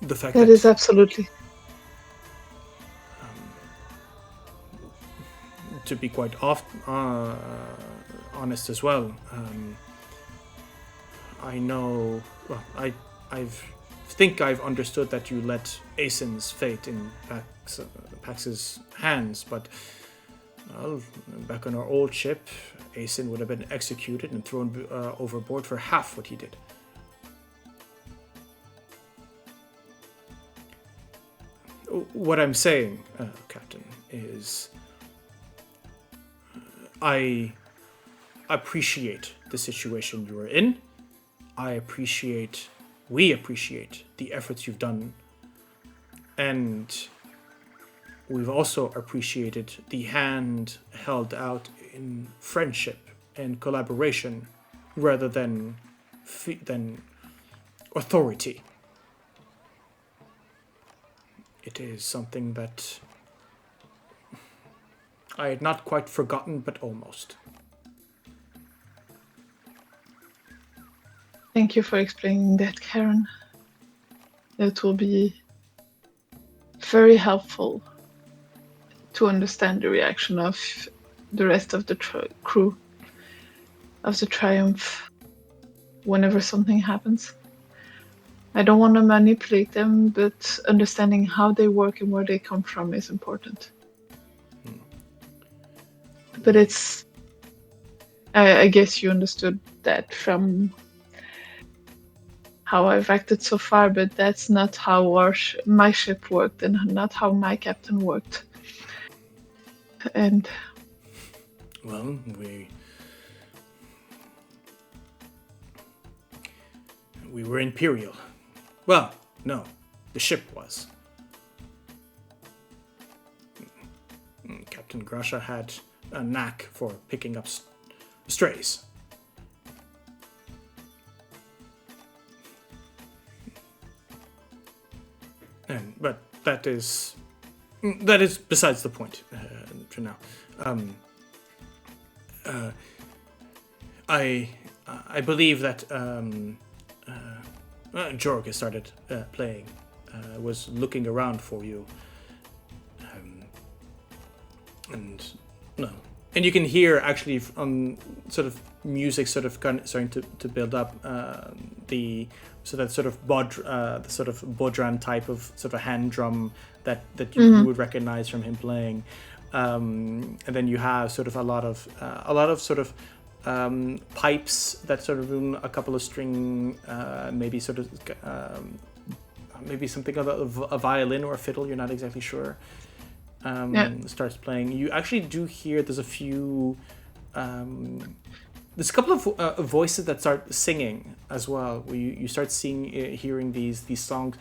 The fact that is absolutely. To be quite honest as well, I know. Well, I think I've understood that you let Aesen's fate in Pax's hands, but, well, back on our old ship, Aesen would have been executed and thrown overboard for half what he did. What I'm saying, Captain, is I appreciate the situation you are in. We appreciate the efforts you've done. And we've also appreciated the hand held out in friendship and collaboration rather than authority. It is something that I had not quite forgotten, but almost. Thank you for explaining that, Karen. It will be very helpful to understand the reaction of the rest of the crew of the Triumph whenever something happens. I don't want to manipulate them, but understanding how they work and where they come from is important. But it's... I guess you understood that from how I've acted so far, but that's not how my ship worked and not how my captain worked. And... well, we were Imperial. Well, no, the ship was. Captain Grasha had a knack for picking up strays. But that is besides the point for now. I believe that Jorg has started playing. Was looking around for you, and you can hear actually sort of music starting to build up. The sort of bodhran type of sort of hand drum that you would recognize from him playing, and then you have sort of a lot of sort of pipes that sort of a couple of string, maybe sort of maybe something of a violin or a fiddle. You're not exactly sure. Starts playing. You actually do hear there's a few. There's a couple of voices that start singing as well. Where you start hearing these songs.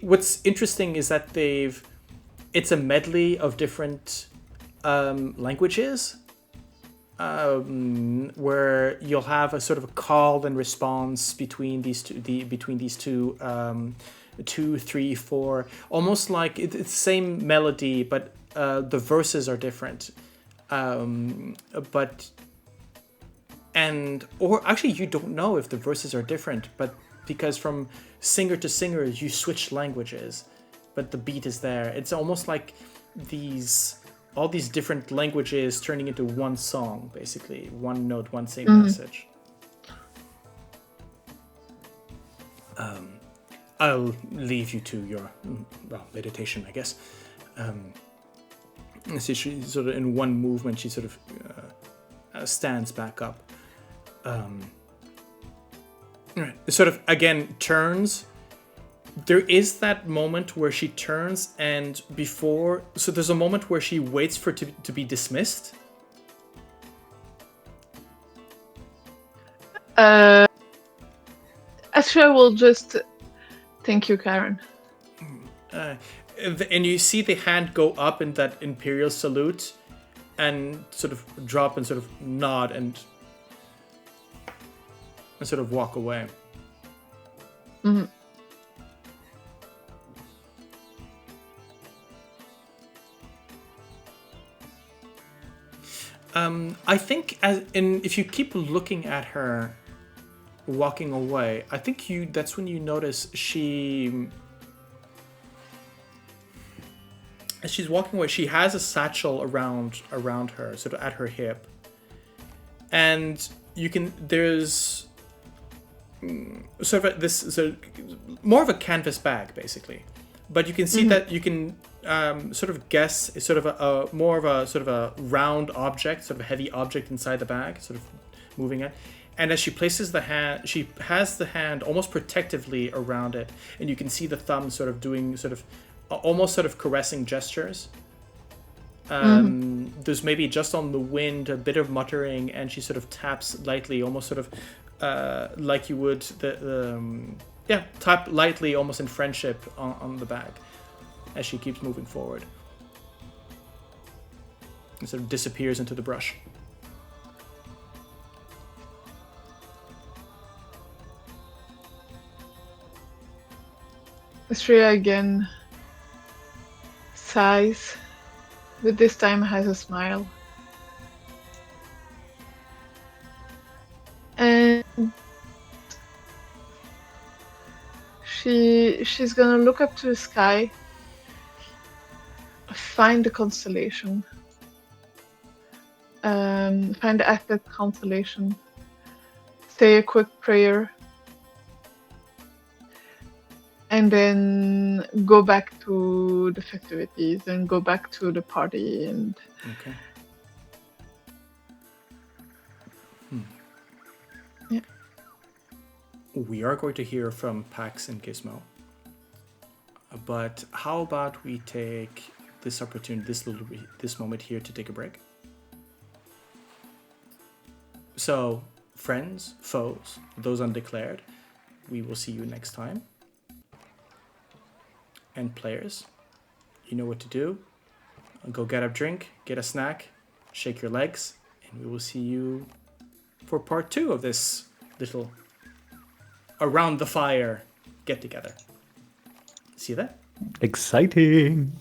What's interesting is that it's a medley of different languages, where you'll have a sort of a call and response between these two. 2, 3, 4, almost like it's the same melody, but the verses are different. Or actually you don't know if the verses are different, but because from singer to singer you switch languages, but the beat is there. It's almost like all these different languages turning into one song, basically one note, one same message. I'll leave you to your meditation, I guess. So she sort of in one movement, she sort of stands back up. Right. Sort of again turns. There is that moment where she turns, and so there's a moment where she waits for it to be dismissed. Astrea will just thank you, Karen. And you see the hand go up in that imperial salute, and sort of drop and sort of nod and sort of walk away. Mm-hmm. I think if you keep looking at her walking away, I think that's when you notice as she's walking away, she has a satchel around her, sort of at her hip, and there's sort of more of a canvas bag basically, but you can see that you can sort of guess it's sort of a more of a sort of a round object, sort of a heavy object inside the bag, sort of moving it. And as she places the hand, she has the hand almost protectively around it, and you can see the thumb sort of doing sort of almost sort of caressing gestures. There's maybe just on the wind a bit of muttering, and she sort of taps lightly, almost sort of like you would tap lightly, almost in friendship on the bag, as she keeps moving forward. And sort of disappears into the brush. Astrea again sighs, but this time has a smile. And she's gonna look up to the sky, find the constellation, find the Athlet constellation, say a quick prayer, and then go back to the festivities and go back to the party and. Okay. Yeah. We are going to hear from Pax and Gizmo, but how about we take this opportunity, this moment here, to take a break? So, friends, foes, those undeclared, we will see you next time. And players, you know what to do. Go get a drink, get a snack, shake your legs, and we will see you for part 2 of this little around the fire get together. See you then. Exciting.